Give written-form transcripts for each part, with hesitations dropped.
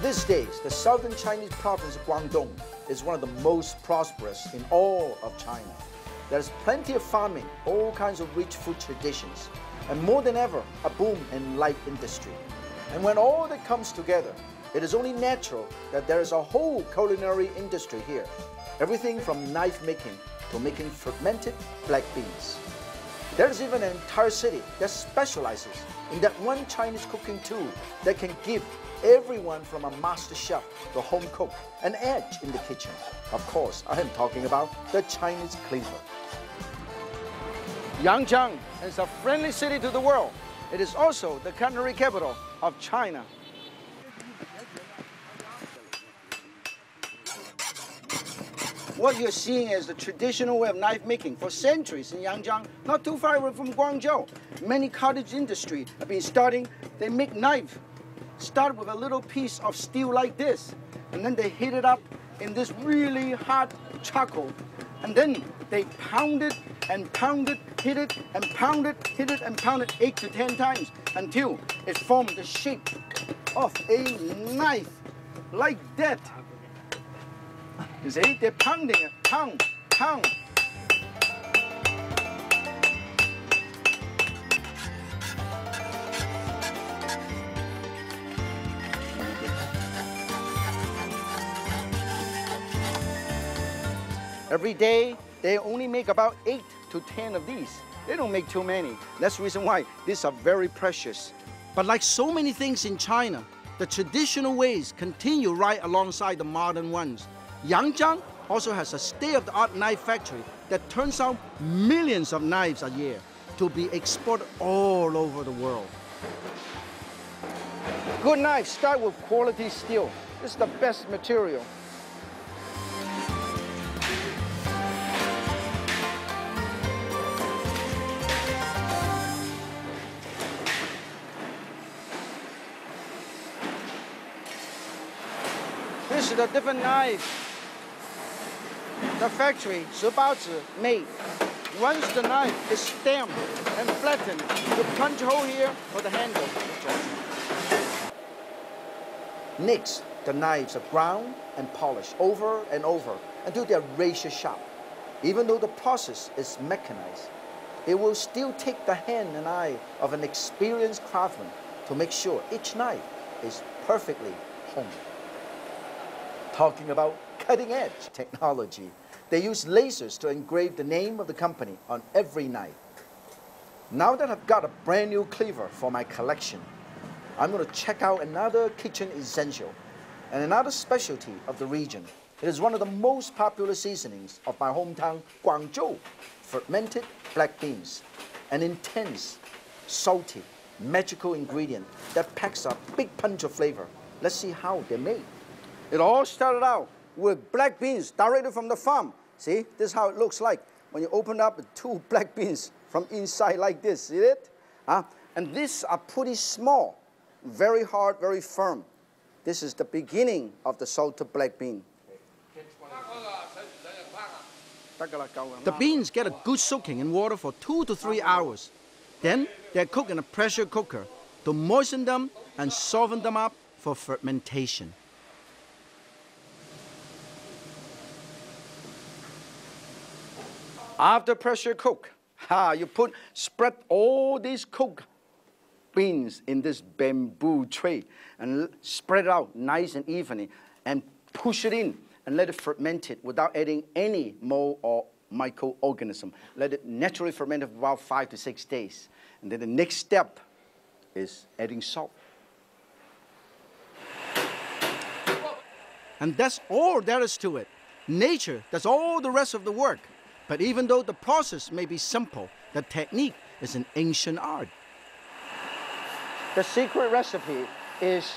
These days, the southern Chinese province of Guangdong is one of the most prosperous in all of China. There's plenty of farming, all kinds of rich food traditions, and more than ever, a boom in light industry. And when all that comes together, it is only natural that there is a whole culinary industry here. Everything from knife making to making fermented black beans. There's even an entire city that specializes in that one Chinese cooking tool that can give everyone from a master chef to a home cook an edge in the kitchen. Of course, I am talking about the Chinese cleaver. Jiang is a friendly city to the world. It is also the culinary capital of China. What you're seeing is the traditional way of knife making for centuries in Yangjiang, not too far away from Guangzhou. Many cottage industry have been starting. They make knife. Start with a little piece of steel like this, and then they heat it up in this really hot charcoal. And then they pound it and pound it, hit it and pound it, hit it and pound it 8 to 10 times until it forms the shape of a knife like that. You see, they're pounding it, pound, pound. Every day, they only make about 8 to 10 of these. They don't make too many. That's the reason why these are very precious. But like so many things in China, the traditional ways continue right alongside the modern ones. Yangjiang also has a state-of-the-art knife factory that turns out millions of knives a year to be exported all over the world. Good knives start with quality steel. This is the best material. This is a different knife. The factory, Shibaozi, made. Once the knife is stamped and flattened, you punch a hole here for the handle. Next, the knives are ground and polished over and over until they are razor sharp. Even though the process is mechanized, it will still take the hand and eye of an experienced craftsman to make sure each knife is perfectly honed. Talking about cutting-edge technology, they use lasers to engrave the name of the company on every knife. Now that I've got a brand new cleaver for my collection, I'm going to check out another kitchen essential and another specialty of the region. It is one of the most popular seasonings of my hometown, Guangzhou, fermented black beans, an intense, salty, magical ingredient that packs a big punch of flavor. Let's see how they're made. It all started out with black beans directly from the farm. See, this is how it looks like when you open up 2 black beans from inside like this. See it? And these are pretty small, very hard, very firm. This is the beginning of the salted black bean. The beans get a good soaking in water for 2 to 3 hours. Then they're cooked in a pressure cooker to moisten them and soften them up for fermentation. After pressure cook, you spread all these cooked beans in this bamboo tray and spread it out nice and evenly and push it in and let it ferment it without adding any mold or microorganism. Let it naturally ferment for about 5 to 6 days. And then the next step is adding salt. And that's all there is to it. Nature does all the rest of the work. But even though the process may be simple, the technique is an ancient art. The secret recipe is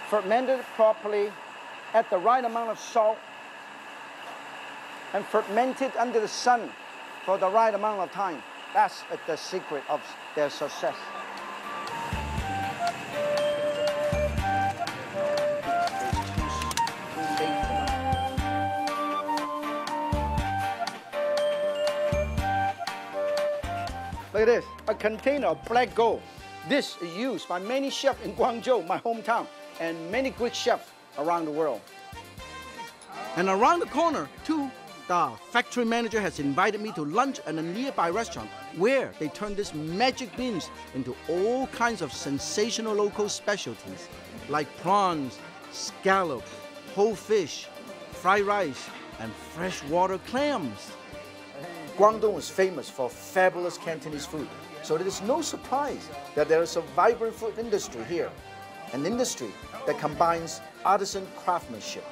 fermented properly at the right amount of salt and fermented under the sun for the right amount of time. That's the secret of their success. Look at this, a container of black gold. This is used by many chefs in Guangzhou, my hometown, and many great chefs around the world. And around the corner, too, the factory manager has invited me to lunch at a nearby restaurant where they turn these magic beans into all kinds of sensational local specialties like prawns, scallop, whole fish, fried rice, and freshwater clams. Guangdong is famous for fabulous Cantonese food, so it is no surprise that there is a vibrant food industry here, an industry that combines artisan craftsmanship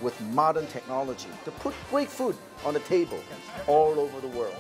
with modern technology to put great food on the table all over the world.